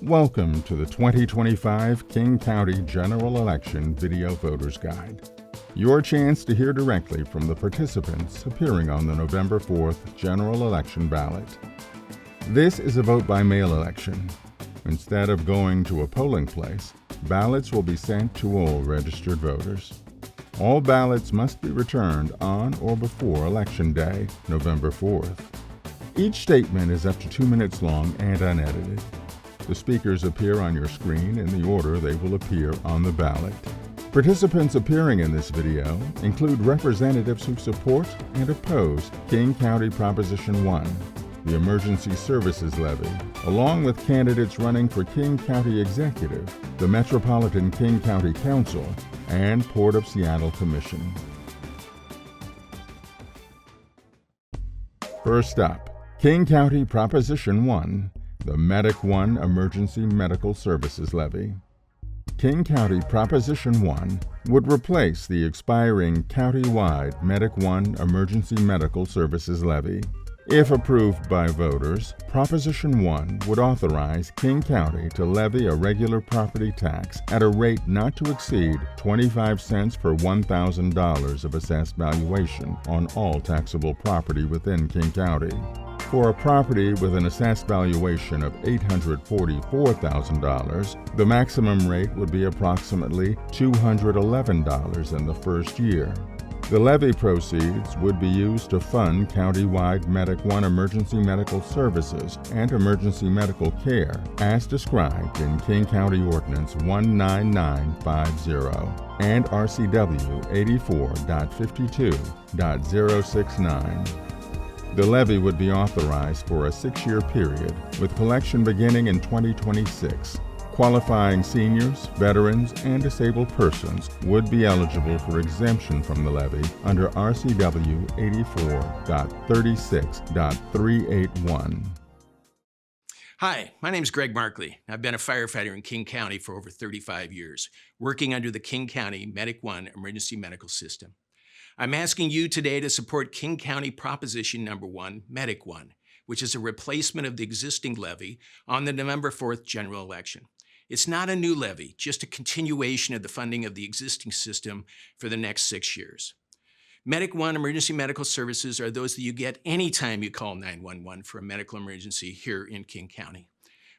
Welcome to the 2025 King County General Election Video Voters Guide. Your chance to hear directly from the participants appearing on the November 4th general election ballot. This is a vote-by-mail election. Instead of going to a polling place, ballots will be sent to all registered voters. All ballots must be returned on or before Election Day, November 4th. Each statement is up to 2 minutes long and unedited. The speakers appear on your screen in the order they will appear on the ballot. Participants appearing in this video include representatives who support and oppose King County Proposition 1, the Emergency Services Levy, along with candidates running for King County Executive, the Metropolitan King County Council, and Port of Seattle Commission. First up, King County Proposition 1, the Medic 1 Emergency Medical Services Levy. King County Proposition 1 would replace the expiring county-wide Medic 1 Emergency Medical Services Levy. If approved by voters, Proposition 1 would authorize King County to levy a regular property tax at a rate not to exceed 25 cents per $1,000 of assessed valuation on all taxable property within King County. For a property with an assessed valuation of $844,000, the maximum rate would be approximately $211 in the first year. The levy proceeds would be used to fund county-wide Medic 1 emergency medical services and emergency medical care as described in King County Ordinance 19950 and RCW 84.52.069. The levy would be authorized for a 6-year period, with collection beginning in 2026. Qualifying seniors, veterans, and disabled persons would be eligible for exemption from the levy under RCW 84.36.381. Hi, my name is Greg Markley. I've been a firefighter in King County for over 35 years, working under the King County Medic 1 Emergency Medical System. I'm asking you today to support King County Proposition Number 1, Medic 1, which is a replacement of the existing levy on the November 4th general election. It's not a new levy, just a continuation of the funding of the existing system for the next 6 years. Medic 1 emergency medical services are those that you get anytime you call 911 for a medical emergency here in King County.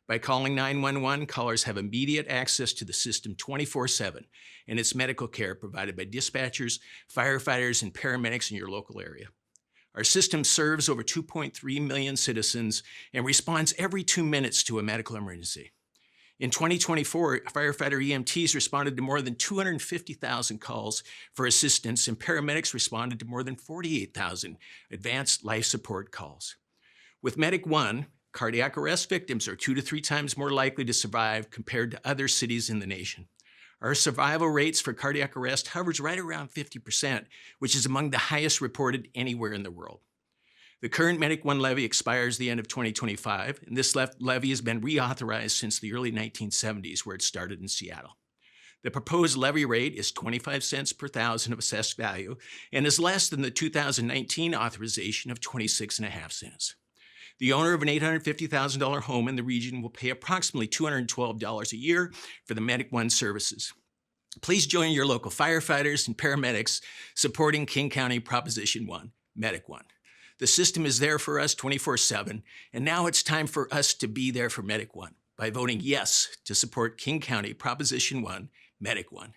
By calling 911, callers have immediate access to the system 24/7 and its medical care provided by dispatchers, firefighters, and paramedics in your local area. Our system serves over 2.3 million citizens and responds every 2 minutes to a medical emergency. In 2024, firefighter EMTs responded to more than 250,000 calls for assistance, and paramedics responded to more than 48,000 advanced life support calls. With Medic 1, cardiac arrest victims are 2 to 3 times more likely to survive compared to other cities in the nation. Our survival rates for cardiac arrest hovers right around 50%, which is among the highest reported anywhere in the world. The current Medic 1 levy expires the end of 2025, and this levy has been reauthorized since the early 1970s, where it started in Seattle. The proposed levy rate is 25 cents per thousand of assessed value and is less than the 2019 authorization of 26.5 cents. The owner of an $850,000 home in the region will pay approximately $212 a year for the Medic 1 services. Please join your local firefighters and paramedics supporting King County Proposition 1, Medic 1. The system is there for us 24/7, and now it's time for us to be there for Medic 1 by voting yes to support King County Proposition 1, Medic 1.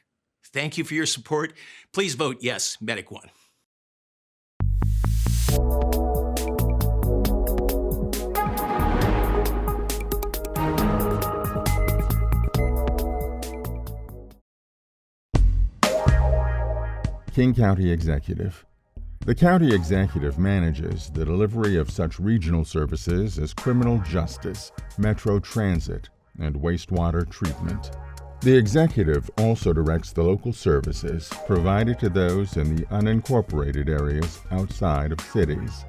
Thank you for your support. Please vote yes, Medic 1. King County Executive. The County Executive manages the delivery of such regional services as criminal justice, metro transit, and wastewater treatment. The Executive also directs the local services provided to those in the unincorporated areas outside of cities.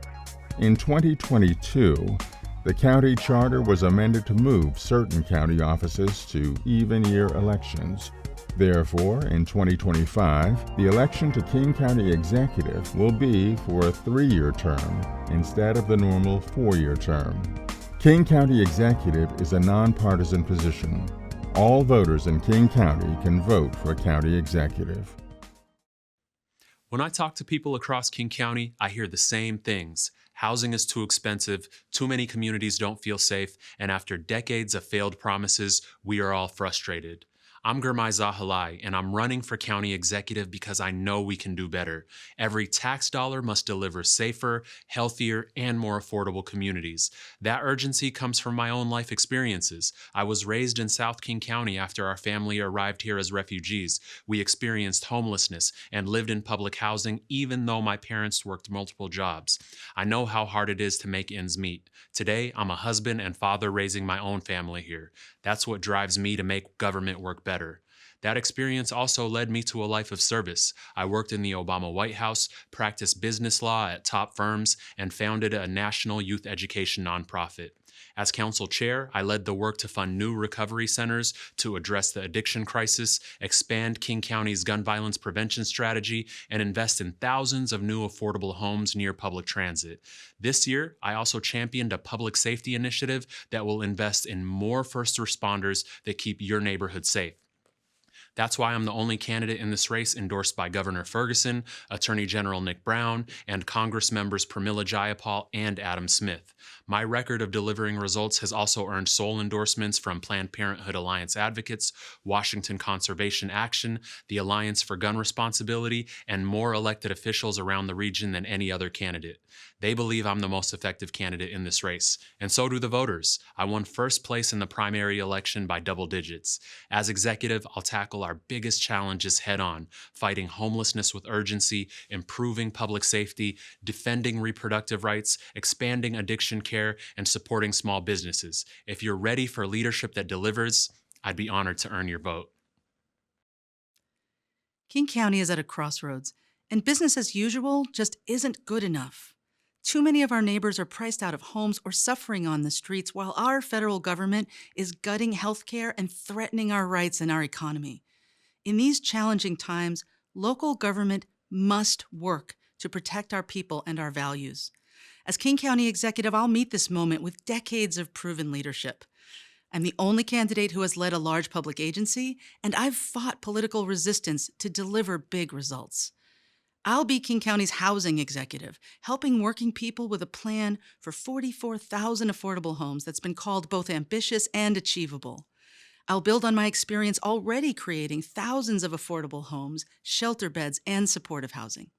In 2022, the county charter was amended to move certain county offices to even-year elections. Therefore, in 2025, the election to King County Executive will be for a 3-year term instead of the normal 4-year term. King County Executive is a nonpartisan position. All voters in King County can vote for a county executive. When I talk to people across King County, I hear the same things. Housing is too expensive, too many communities don't feel safe, and after decades of failed promises, we are all frustrated. I'm Gurmai Zahalai, and I'm running for county executive because I know we can do better. Every tax dollar must deliver safer, healthier, and more affordable communities. That urgency comes from my own life experiences. I was raised in South King County after our family arrived here as refugees. We experienced homelessness and lived in public housing even though my parents worked multiple jobs. I know how hard it is to make ends meet. Today, I'm a husband and father raising my own family here. That's what drives me to make government work better. That experience also led me to a life of service. I worked in the Obama White House, practiced business law at top firms, and founded a national youth education nonprofit. As council chair, I led the work to fund new recovery centers to address the addiction crisis, expand King County's gun violence prevention strategy, and invest in thousands of new affordable homes near public transit. This year, I also championed a public safety initiative that will invest in more first responders that keep your neighborhood safe. That's why I'm the only candidate in this race endorsed by Governor Ferguson, Attorney General Nick Brown, and Congress members Pramila Jayapal and Adam Smith. My record of delivering results has also earned sole endorsements from Planned Parenthood Alliance Advocates, Washington Conservation Action, the Alliance for Gun Responsibility, and more elected officials around the region than any other candidate. They believe I'm the most effective candidate in this race, and so do the voters. I won first place in the primary election by double digits. As executive, I'll tackle our biggest challenges head-on, fighting homelessness with urgency, improving public safety, defending reproductive rights, expanding addiction care, and supporting small businesses. If you're ready for leadership that delivers, I'd be honored to earn your vote. King County is at a crossroads, and business as usual just isn't good enough. Too many of our neighbors are priced out of homes or suffering on the streets, while our federal government is gutting healthcare and threatening our rights and our economy. In these challenging times, local government must work to protect our people and our values. As King County Executive, I'll meet this moment with decades of proven leadership. I'm the only candidate who has led a large public agency, and I've fought political resistance to deliver big results. I'll be King County's housing executive, helping working people with a plan for 44,000 affordable homes that's been called both ambitious and achievable. I'll build on my experience already creating thousands of affordable homes, shelter beds, and supportive housing.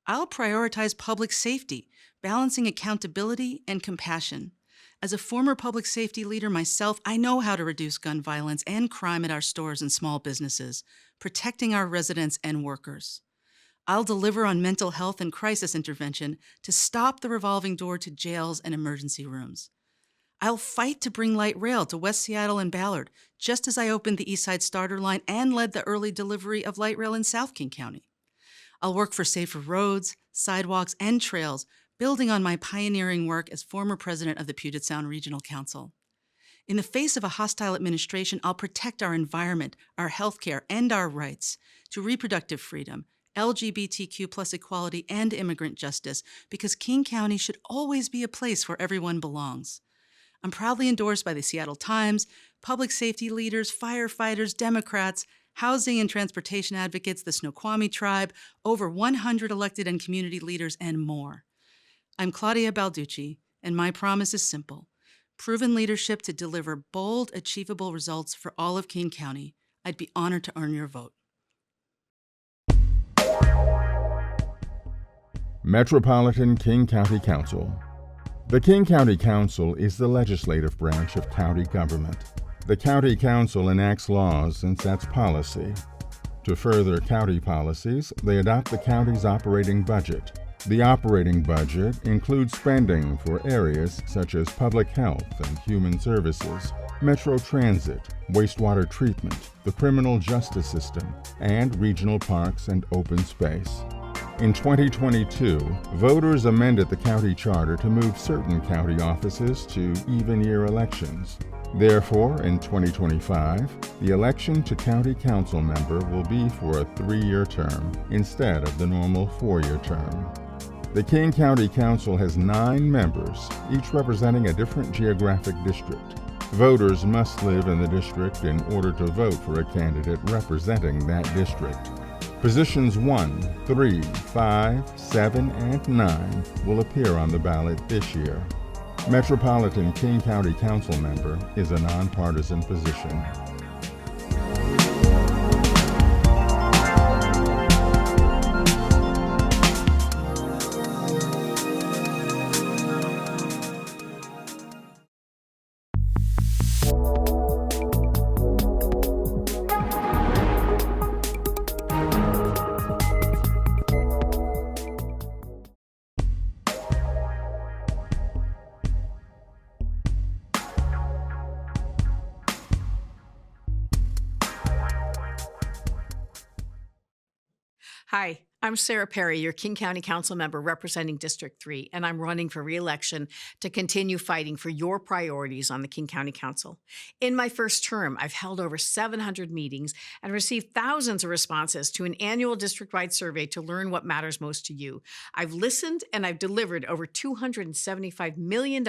I'll prioritize public safety, balancing accountability and compassion. As a former public safety leader myself, I know how to reduce gun violence and crime at our stores and small businesses, protecting our residents and workers. I'll deliver on mental health and crisis intervention to stop the revolving door to jails and emergency rooms. I'll fight to bring light rail to West Seattle and Ballard, just as I opened the Eastside Starter Line and led the early delivery of light rail in South King County. I'll work for safer roads, sidewalks, and trails, building on my pioneering work as former president of the Puget Sound Regional Council. In the face of a hostile administration, I'll protect our environment, our healthcare, and our rights to reproductive freedom, LGBTQ+ equality, and immigrant justice, because King County should always be a place where everyone belongs. I'm proudly endorsed by the Seattle Times, public safety leaders, firefighters, Democrats, housing and transportation advocates, the Snoqualmie tribe, over 100 elected and community leaders, and more. I'm Claudia Balducci, and my promise is simple: proven leadership to deliver bold, achievable results for all of King County. I'd be honored to earn your vote. Metropolitan King County Council. The King County Council is the legislative branch of county government. The County Council enacts laws and sets policy. To further county policies, they adopt the county's operating budget. The operating budget includes spending for areas such as public health and human services, metro transit, wastewater treatment, the criminal justice system, and regional parks and open space. In 2022, voters amended the county charter to move certain county offices to even-year elections. Therefore, in 2025, the election to county council member will be for a 3-year term instead of the normal 4-year term. The King County Council has 9 members, each representing a different geographic district. Voters must live in the district in order to vote for a candidate representing that district. Positions 1, 3, 5, 7, and 9 will appear on the ballot this year. Metropolitan King County Council member is a nonpartisan position. Hi, I'm Sarah Perry, your King County Council member representing District 3, and I'm running for re-election to continue fighting for your priorities on the King County Council. In my first term, I've held over 700 meetings and received thousands of responses to an annual district-wide survey to learn what matters most to you. I've listened and I've delivered over $275 million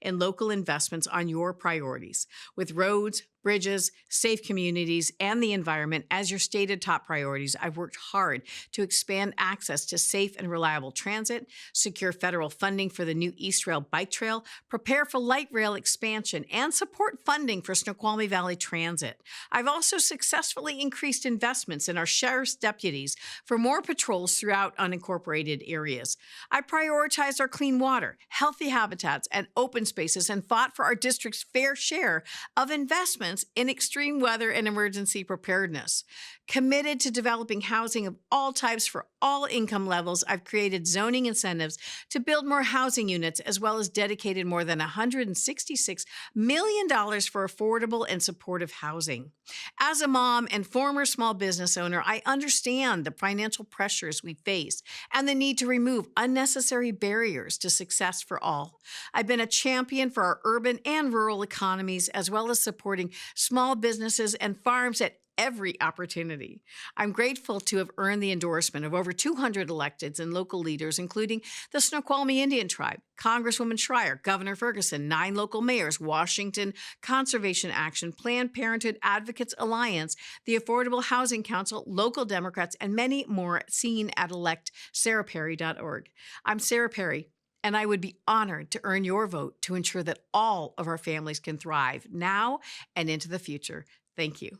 in local investments on your priorities, with roads, bridges, safe communities, and the environment as your stated top priorities. I've worked hard to expand access to safe and reliable transit, secure federal funding for the new East Rail Bike Trail, prepare for light rail expansion, and support funding for Snoqualmie Valley Transit. I've also successfully increased investments in our sheriff's deputies for more patrols throughout unincorporated areas. I prioritized our clean water, healthy habitats, and open spaces, and fought for our district's fair share of investments in extreme weather and emergency preparedness. Committed to developing housing of all types for all income levels, I've created zoning incentives to build more housing units, as well as dedicated more than $166 million for affordable and supportive housing. As a mom and former small business owner, I understand the financial pressures we face and the need to remove unnecessary barriers to success for all. I've been a champion for our urban and rural economies, as well as supporting small businesses and farms at every opportunity. I'm grateful to have earned the endorsement of over 200 electeds and local leaders, including the Snoqualmie Indian Tribe, Congresswoman Schreier, Governor Ferguson, 9 local mayors, Washington Conservation Action, Planned Parenthood Advocates Alliance, the Affordable Housing Council, local Democrats, and many more seen at electsarahperry.org. I'm Sarah Perry, and I would be honored to earn your vote to ensure that all of our families can thrive now and into the future. Thank you.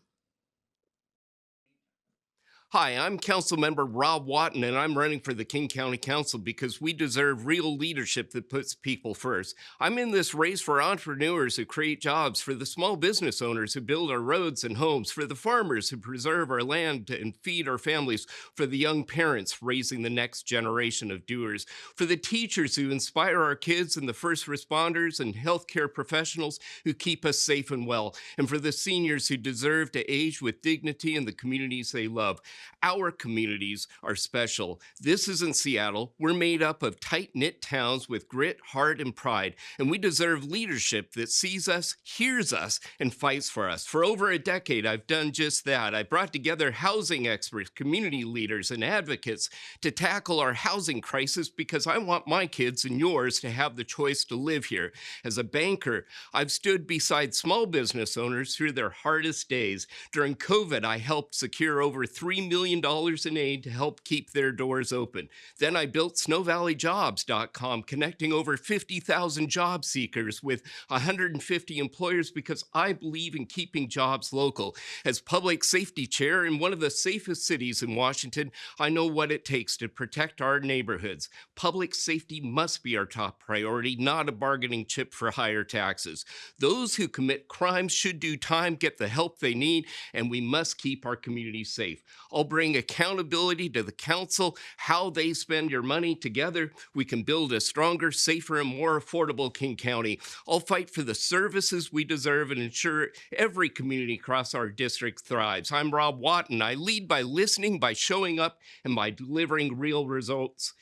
Hi, I'm Councilmember Rob Watton, and I'm running for the King County Council because we deserve real leadership that puts people first. I'm in this race for entrepreneurs who create jobs, for the small business owners who build our roads and homes, for the farmers who preserve our land and feed our families, for the young parents raising the next generation of doers, for the teachers who inspire our kids, and the first responders and healthcare professionals who keep us safe and well, and for the seniors who deserve to age with dignity in the communities they love. Our communities are special. This isn't Seattle. We're made up of tight-knit towns with grit, heart, and pride, and we deserve leadership that sees us, hears us, and fights for us. For over a decade, I've done just that. I brought together housing experts, community leaders, and advocates to tackle our housing crisis because I want my kids and yours to have the choice to live here. As a banker, I've stood beside small business owners through their hardest days. During COVID, I helped secure over $3 million in aid to help keep their doors open. Then I built SnowValleyJobs.com, connecting over 50,000 job seekers with 150 employers because I believe in keeping jobs local. As public safety chair in one of the safest cities in Washington, I know what it takes to protect our neighborhoods. Public safety must be our top priority, not a bargaining chip for higher taxes. Those who commit crimes should do time, get the help they need, and we must keep our communities safe. I'll bring accountability to the council, how they spend your money. Together, we can build a stronger, safer, and more affordable King County. I'll fight for the services we deserve and ensure every community across our district thrives. I'm Rob Watton. I lead by listening, by showing up, and by delivering real results.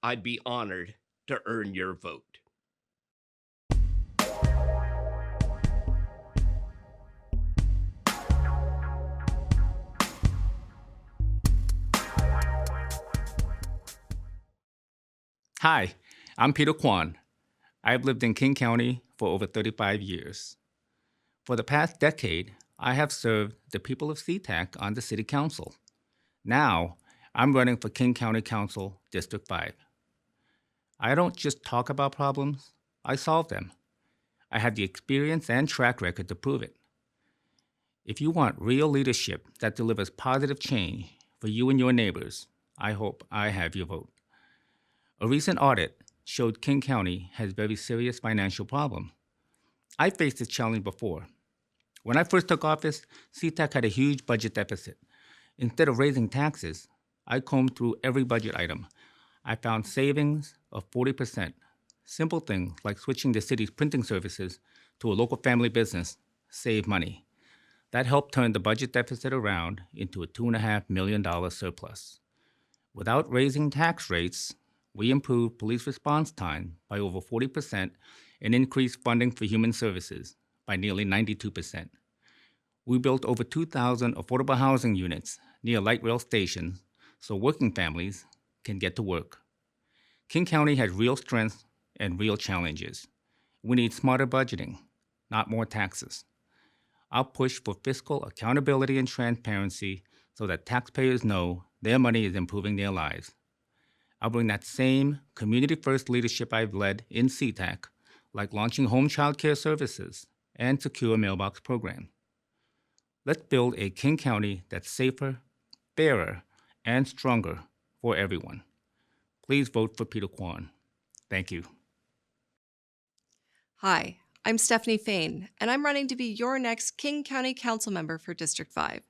I'd be honored to earn your vote. Hi, I'm Peter Kwan. I've lived in King County for over 35 years. For the past decade, I have served the people of SeaTac on the City Council. Now, I'm running for King County Council District 5. I don't just talk about problems, I solve them. I have the experience and track record to prove it. If you want real leadership that delivers positive change for you and your neighbors, I hope I have your vote. A recent audit showed King County has very serious financial problems. I faced this challenge before. When I first took office, SeaTac had a huge budget deficit. Instead of raising taxes, I combed through every budget item. I found savings of 40%. Simple things like switching the city's printing services to a local family business save money. That helped turn the budget deficit around into a $2.5 million surplus. Without raising tax rates, we improved police response time by over 40% and increased funding for human services by nearly 92%. We built over 2,000 affordable housing units near light rail stations so working families can get to work. King County has real strengths and real challenges. We need smarter budgeting, not more taxes. I'll push for fiscal accountability and transparency so that taxpayers know their money is improving their lives. I'll bring that same community-first leadership I've led in SeaTac, like launching home child care services and secure mailbox program. Let's build a King County that's safer, fairer, and stronger for everyone. Please vote for Peter Kwan. Thank you. Hi, I'm Stephanie Fain, and I'm running to be your next King County Council member for District 5.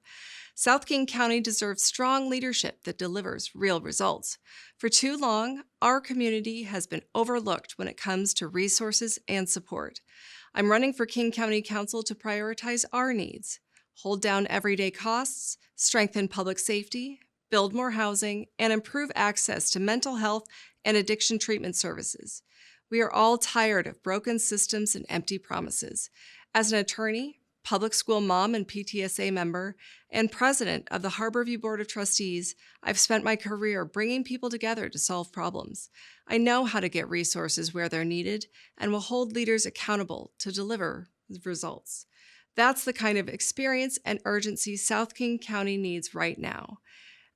South King County deserves strong leadership that delivers real results. For too long, our community has been overlooked when it comes to resources and support. I'm running for King County Council to prioritize our needs, hold down everyday costs, strengthen public safety, build more housing, and improve access to mental health and addiction treatment services. We are all tired of broken systems and empty promises. As an attorney, public school mom and PTSA member, and president of the Harborview Board of Trustees, I've spent my career bringing people together to solve problems. I know how to get resources where they're needed and will hold leaders accountable to deliver results. That's the kind of experience and urgency South King County needs right now.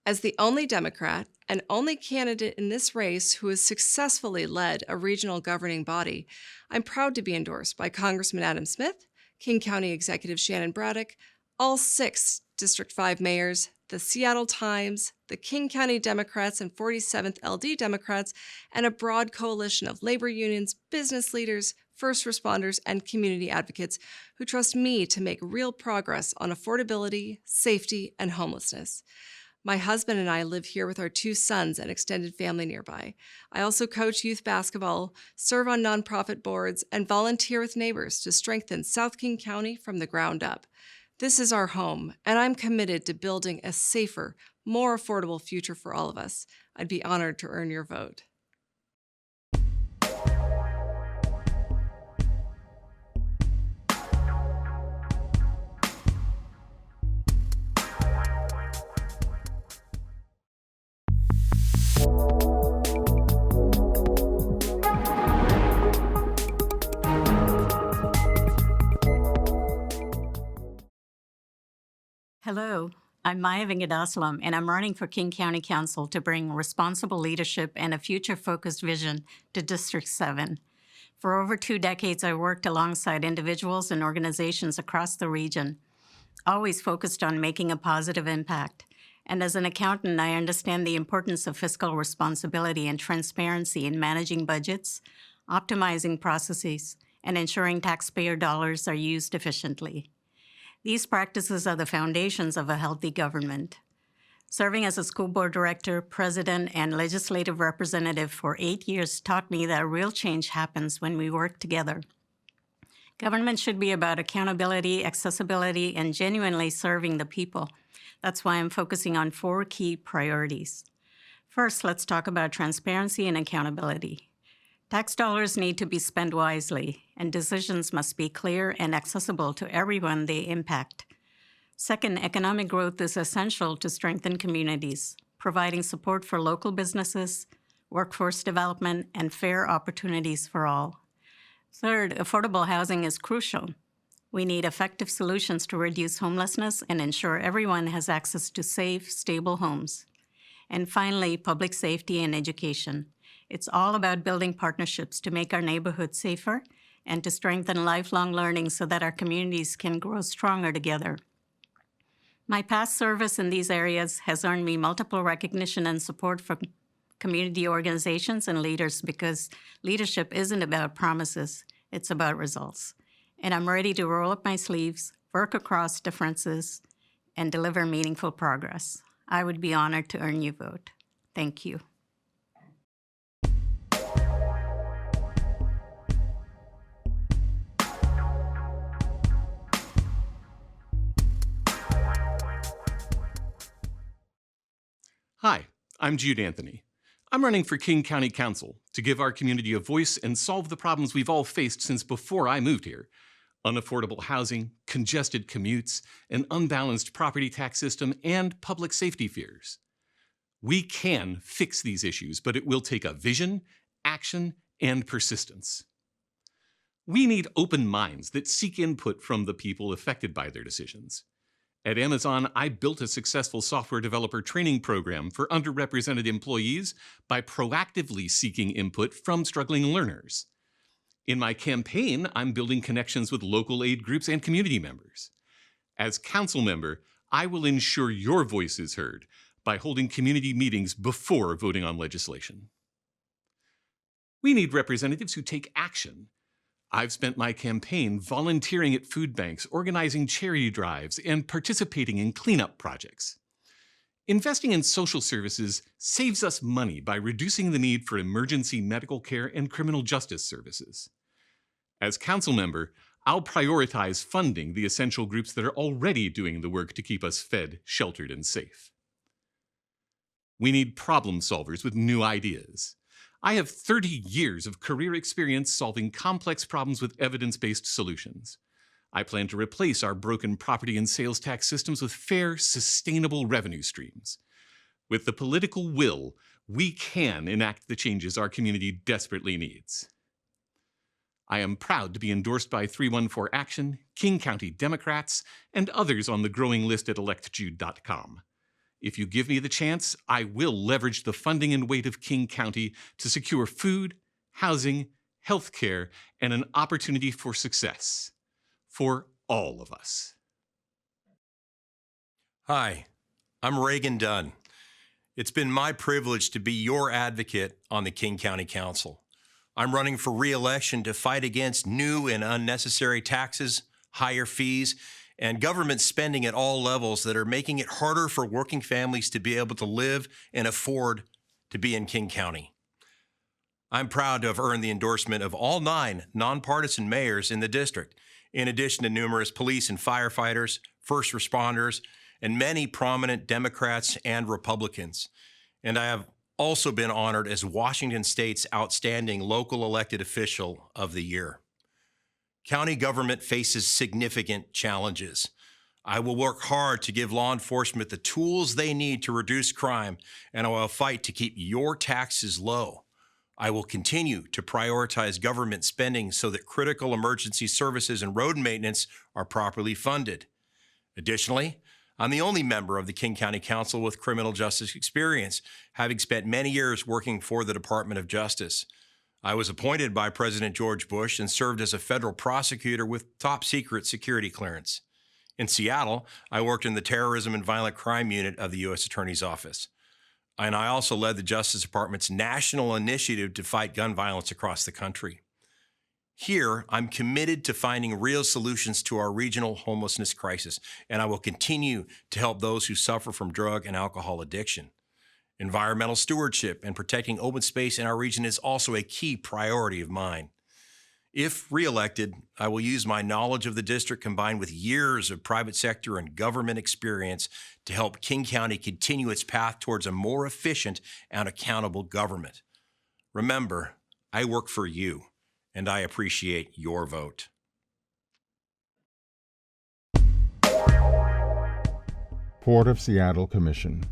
As the only Democrat and only candidate in this race who has successfully led a regional governing body, I'm proud to be endorsed by Congressman Adam Smith, King County Executive Shannon Braddock, all 6 District 5 mayors, the Seattle Times, the King County Democrats and 47th LD Democrats, and a broad coalition of labor unions, business leaders, first responders, and community advocates who trust me to make real progress on affordability, safety, and homelessness. My husband and I live here with our 2 sons and extended family nearby. I also coach youth basketball, serve on nonprofit boards, and volunteer with neighbors to strengthen South King County from the ground up. This is our home, and I'm committed to building a safer, more affordable future for all of us. I'd be honored to earn your vote. Hello, I'm Maya Vengadaslam, and I'm running for King County Council to bring responsible leadership and a future-focused vision to District 7. For over 2 decades, I worked alongside individuals and organizations across the region, always focused on making a positive impact. And as an accountant, I understand the importance of fiscal responsibility and transparency in managing budgets, optimizing processes, and ensuring taxpayer dollars are used efficiently. These practices are the foundations of a healthy government. Serving as a school board director, president, and legislative representative for 8 years taught me that real change happens when we work together. Government should be about accountability, accessibility, and genuinely serving the people. That's why I'm focusing on 4 key priorities. First, let's talk about transparency and accountability. Tax dollars need to be spent wisely, and decisions must be clear and accessible to everyone they impact. Second, economic growth is essential to strengthen communities, providing support for local businesses, workforce development, and fair opportunities for all. Third, affordable housing is crucial. We need effective solutions to reduce homelessness and ensure everyone has access to safe, stable homes. And finally, public safety and education. It's all about building partnerships to make our neighborhoods safer and to strengthen lifelong learning so that our communities can grow stronger together. My past service in these areas has earned me multiple recognition and support from community organizations and leaders because leadership isn't about promises, it's about results. And I'm ready to roll up my sleeves, work across differences, and deliver meaningful progress. I would be honored to earn your vote. Thank you. Hi, I'm Jude Anthony. I'm running for King County Council to give our community a voice and solve the problems we've all faced since before I moved here. Unaffordable housing, congested commutes, an unbalanced property tax system, and public safety fears. We can fix these issues, but it will take a vision, action, and persistence. We need open minds that seek input from the people affected by their decisions. At Amazon, I built a successful software developer training program for underrepresented employees by proactively seeking input from struggling learners. In my campaign, I'm building connections with local aid groups and community members. As council member, I will ensure your voice is heard by holding community meetings before voting on legislation. We need representatives who take action. I've spent my campaign volunteering at food banks, organizing charity drives, and participating in cleanup projects. Investing in social services saves us money by reducing the need for emergency medical care and criminal justice services. As council member, I'll prioritize funding the essential groups that are already doing the work to keep us fed, sheltered, and safe. We need problem solvers with new ideas. I have 30 years of career experience solving complex problems with evidence-based solutions. I plan to replace our broken property and sales tax systems with fair, sustainable revenue streams. With the political will, we can enact the changes our community desperately needs. I am proud to be endorsed by 314 Action, King County Democrats, and others on the growing list at electjude.com. If you give me the chance, I will leverage the funding and weight of King County to secure food, housing, health care, and an opportunity for success for all of us. Hi, I'm Reagan Dunn. It's been my privilege to be your advocate on the King County Council. I'm running for re-election to fight against new and unnecessary taxes, higher fees, and government spending at all levels that are making it harder for working families to be able to live and afford to be in King County. I'm proud to have earned the endorsement of all 9 nonpartisan mayors in the district, in addition to numerous police and firefighters, first responders, and many prominent Democrats and Republicans. And I have also been honored as Washington State's Outstanding Local Elected Official of the Year. County government faces significant challenges. I will work hard to give law enforcement the tools they need to reduce crime, and I will fight to keep your taxes low. I will continue to prioritize government spending so that critical emergency services and road maintenance are properly funded. Additionally, I'm the only member of the King County Council with criminal justice experience, having spent many years working for the Department of Justice. I was appointed by President George Bush and served as a federal prosecutor with top-secret security clearance. In Seattle, I worked in the Terrorism and Violent Crime Unit of the U.S. Attorney's Office. And I also led the Justice Department's national initiative to fight gun violence across the country. Here, I'm committed to finding real solutions to our regional homelessness crisis, and I will continue to help those who suffer from drug and alcohol addiction. Environmental stewardship and protecting open space in our region is also a key priority of mine. If reelected, I will use my knowledge of the district combined with years of private sector and government experience to help King County continue its path towards a more efficient and accountable government. Remember, I work for you, and I appreciate your vote. Port of Seattle Commission.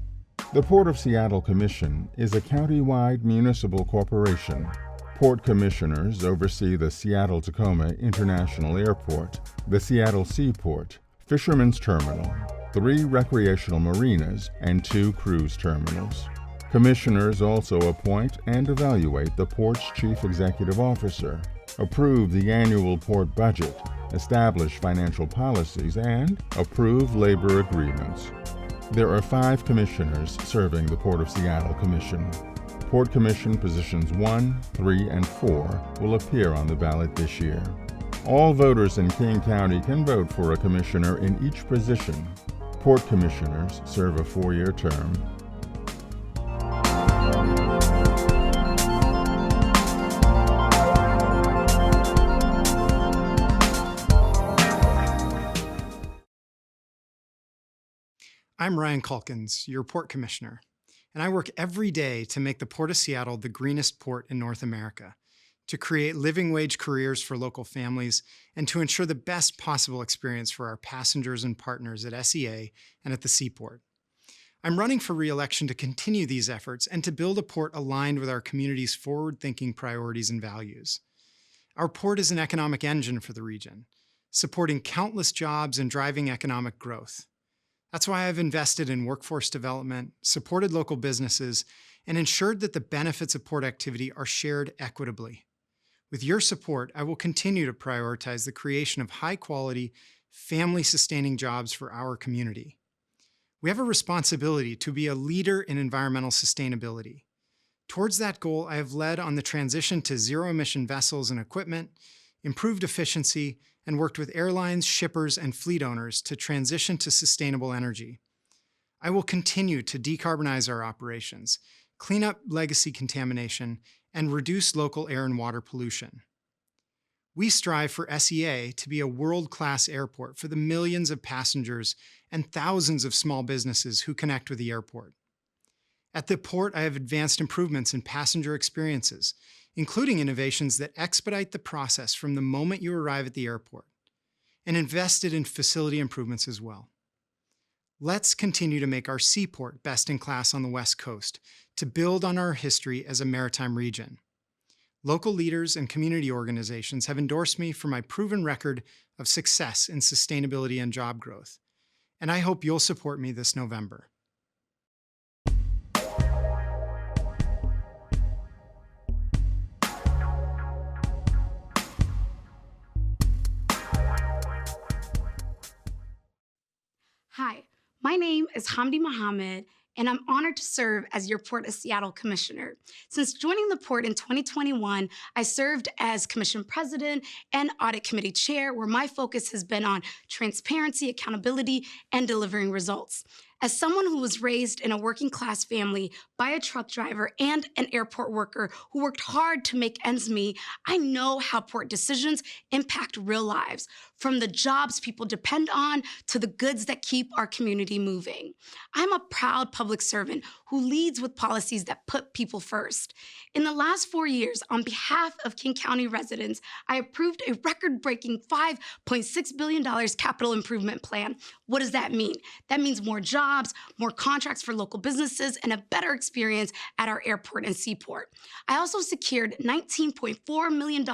The Port of Seattle Commission is a county-wide municipal corporation. Port commissioners oversee the Seattle-Tacoma International Airport, the Seattle Seaport, Fisherman's Terminal, 3 recreational marinas, and 2 cruise terminals. Commissioners also appoint and evaluate the port's chief executive officer, approve the annual port budget, establish financial policies, and approve labor agreements. There are 5 commissioners serving the Port of Seattle Commission. Port Commission positions 1, 3, and 4 will appear on the ballot this year. All voters in King County can vote for a commissioner in each position. Port commissioners serve a 4-year term. I'm Ryan Calkins, your Port Commissioner, and I work every day to make the Port of Seattle the greenest port in North America, to create living wage careers for local families, and to ensure the best possible experience for our passengers and partners at SEA and at the Seaport. I'm running for re-election to continue these efforts and to build a port aligned with our community's forward-thinking priorities and values. Our port is an economic engine for the region, supporting countless jobs and driving economic growth. That's why I've invested in workforce development, supported local businesses, and ensured that the benefits of port activity are shared equitably. With your support, I will continue to prioritize the creation of high-quality, family-sustaining jobs for our community. We have a responsibility to be a leader in environmental sustainability. Towards that goal, I have led on the transition to zero-emission vessels and equipment, improved efficiency, and worked with airlines, shippers, and fleet owners to transition to sustainable energy. I will continue to decarbonize our operations, clean up legacy contamination, and reduce local air and water pollution. We strive for SEA to be a world-class airport for the millions of passengers and thousands of small businesses who connect with the airport. At the port, I have advanced improvements in passenger experiences, including innovations that expedite the process from the moment you arrive at the airport, and invested in facility improvements as well. Let's continue to make our seaport best in class on the West Coast to build on our history as a maritime region. Local leaders and community organizations have endorsed me for my proven record of success in sustainability and job growth, and I hope you'll support me this November. Hi, my name is Hamdi Mohammed, and I'm honored to serve as your Port of Seattle Commissioner. Since joining the port in 2021, I served as Commission President and Audit Committee Chair, where my focus has been on transparency, accountability, and delivering results. As someone who was raised in a working-class family by a truck driver and an airport worker who worked hard to make ends meet, I know how port decisions impact real lives, from the jobs people depend on to the goods that keep our community moving. I'm a proud public servant who leads with policies that put people first. In the last 4 years, on behalf of King County residents, I approved a record-breaking $5.6 billion capital improvement plan. What does that mean? That means more jobs, more contracts for local businesses, and a better experience at our airport and seaport. I also secured $19.4 million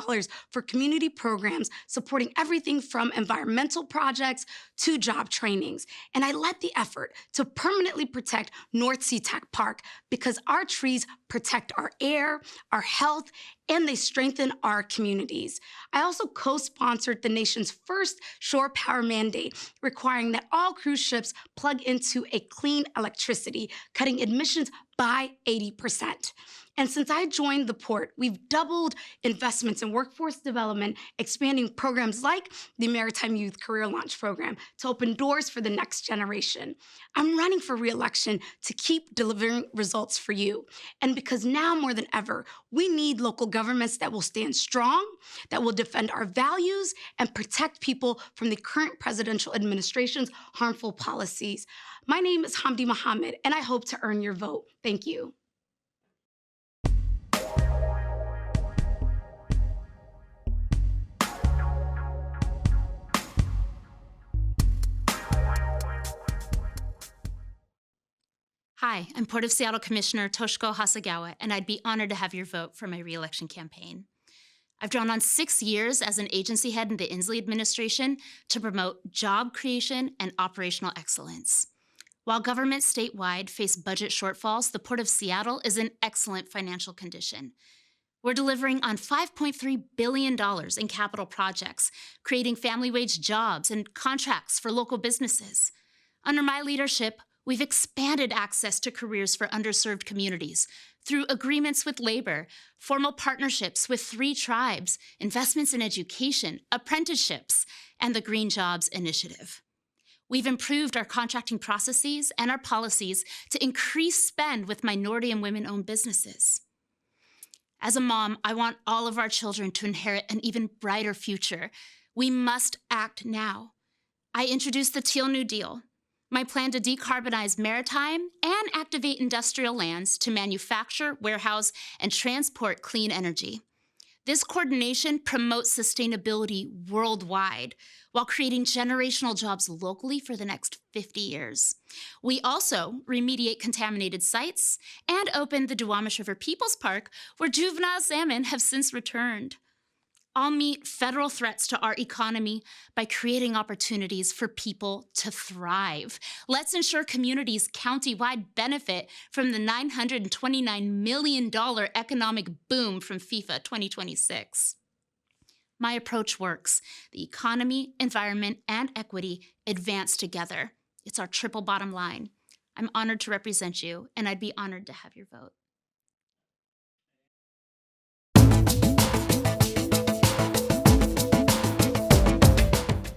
for community programs supporting everything from environmental projects to job trainings. And I led the effort to permanently protect North SeaTac Park because our trees protect our air, our health, and they strengthen our communities. I also co-sponsored the nation's first shore power mandate, requiring that all cruise ships plug into a clean electricity, cutting emissions by 80%. And since I joined the port, we've doubled investments in workforce development, expanding programs like the Maritime Youth Career Launch Program to open doors for the next generation. I'm running for re-election to keep delivering results for you. And because now more than ever, we need local governments that will stand strong, that will defend our values, and protect people from the current presidential administration's harmful policies. My name is Hamdi Mohammed, and I hope to earn your vote. Thank you. Hi, I'm Port of Seattle Commissioner Toshiko Hasegawa, and I'd be honored to have your vote for my re-election campaign. I've drawn on 6 years as an agency head in the Inslee administration to promote job creation and operational excellence. While governments statewide face budget shortfalls, the Port of Seattle is in excellent financial condition. We're delivering on $5.3 billion in capital projects, creating family wage jobs and contracts for local businesses. Under my leadership, we've expanded access to careers for underserved communities through agreements with labor, formal partnerships with 3 tribes, investments in education, apprenticeships, and the Green Jobs Initiative. We've improved our contracting processes and our policies to increase spend with minority and women-owned businesses. As a mom, I want all of our children to inherit an even brighter future. We must act now. I introduced the Teal New Deal, my plan to decarbonize maritime and activate industrial lands to manufacture, warehouse, and transport clean energy. This coordination promotes sustainability worldwide while creating generational jobs locally for the next 50 years. We also remediate contaminated sites and open the Duwamish River Peoples Park, where juvenile salmon have since returned. I'll meet federal threats to our economy by creating opportunities for people to thrive. Let's ensure communities countywide benefit from the $929 million economic boom from FIFA 2026. My approach works. The economy, environment, and equity advance together. It's our triple bottom line. I'm honored to represent you, and I'd be honored to have your vote.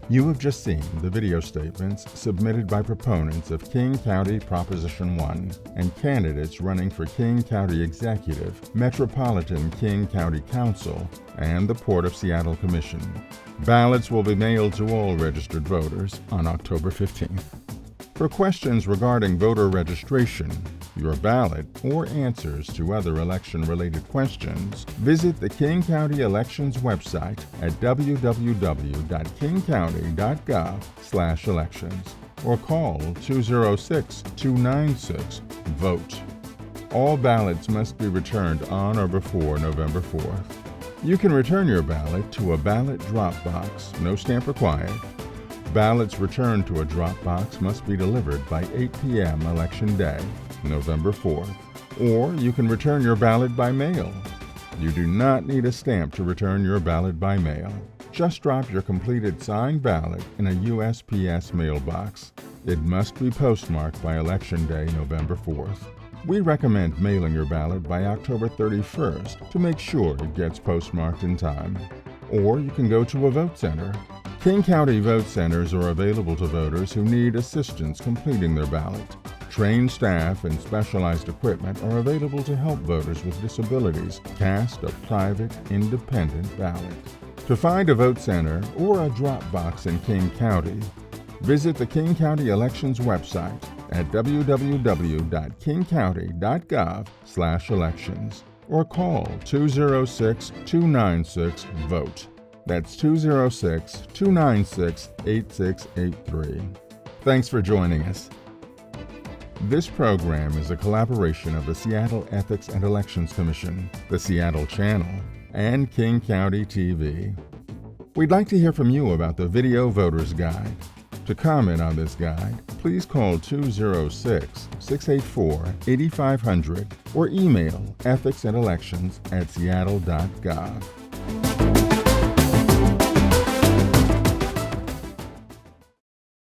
You have just seen the video statements submitted by proponents of King County Proposition 1 and candidates running for King County Executive, Metropolitan King County Council, and the Port of Seattle Commission. Ballots will be mailed to all registered voters on October 15th. For questions regarding voter registration, your ballot, or answers to other election-related questions, visit the King County Elections website at www.kingcounty.gov/elections or call 206-296-VOTE. All ballots must be returned on or before November 4th. You can return your ballot to a ballot drop box, no stamp required. Ballots returned to a drop box must be delivered by 8 p.m. Election Day, November 4th, or you can return your ballot by mail. You do not need a stamp to return your ballot by mail. Just drop your completed signed ballot in a USPS mailbox. It must be postmarked by Election Day, November 4th. We recommend mailing your ballot by October 31st to make sure it gets postmarked in time. Or you can go to a vote center. King County vote centers are available to voters who need assistance completing their ballot. Trained staff and specialized equipment are available to help voters with disabilities cast a private, independent ballot. To find a vote center or a drop box in King County, visit the King County Elections website at www.kingcounty.gov/elections or call 206-296-VOTE. That's 206-296-8683. Thanks for joining us. This program is a collaboration of the Seattle Ethics and Elections Commission, the Seattle Channel, and King County TV. We'd like to hear from you about the Video Voters Guide. To comment on this guide, please call 206-684-8500 or email ethicsandelections@seattle.gov.